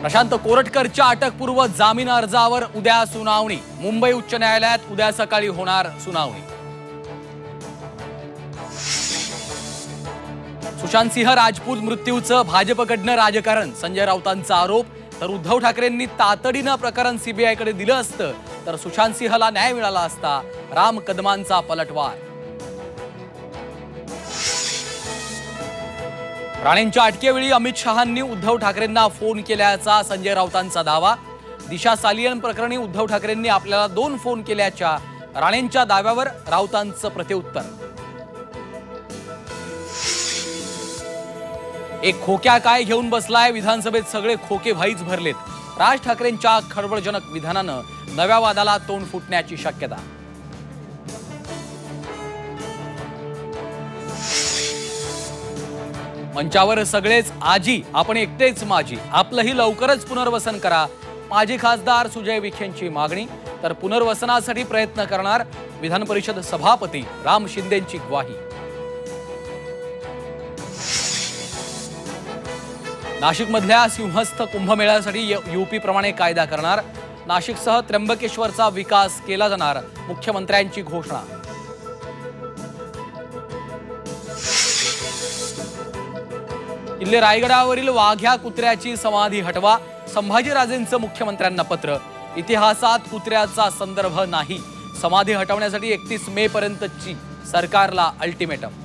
प्रशांत कोरटकरच्या अटकपूर्व जामीन अर्जावर उद्या सुनावणी। मुंबई उच्च न्यायालयात उद्या सकाळी होणार सुनावणी। सुशांत सिंह राजपूत मृत्यूचं भाजपकडनं राजकारण, संजय राऊतांचा आरोप। तर उद्धव ठाकरेंनी तातडीनं प्रकरण सीबीआयकडे दिलं असतं तर सुशांत सिंहला न्याय मिळाला असता, राम कदमांचा पलटवार। राणेंच्या अटकेवेळी अमित शहांनी उद्धव ठाकरेंना फोन केल्याचा संजय राऊतांचा दावा। दिशा सालियन प्रकरणी उद्धव ठाकरेंनी आपल्याला 2 फोन केल्याच्या राणेंच्या दाव्यावर राऊतांचं प्रत्युत्तर। एक खोक्या काय घेऊन बसलाय, विधानसभेत सगळे खोके भाईच भरलेत। राज ठाकरेंच्या खळबळजनक विधानानं नव्या वादाला तोंड फुटण्याची शक्यता। मंचावर सगळेच आजी, आपण एकटेच माजी, आपलंही लवकरच पुनर्वसन करा, माजी खासदार सुजय विखेंची मागणी। तर पुनर्वसनासाठी प्रयत्न करणार, विधान परिषद सभापती राम शिंदेंची ग्वाही। नाशिकमधल्या सिंहस्थ कुंभमेळ्यासाठी यूपी प्रमाणे कायदा करणार, नाशिकसह त्र्यंबकेश्वरचा विकास केला जाणार, मुख्यमंत्र्यांची घोषणा। किल्ले रायगडावरील वाघ्या कुत्र्याची समाधी हटवा, संभाजीराजेंचं मुख्यमंत्र्यांना पत्र। इतिहासात कुत्र्याचा संदर्भ नाही, समाधी हटवण्यासाठी 31 मे पर्यंतची सरकारला अल्टिमेटम।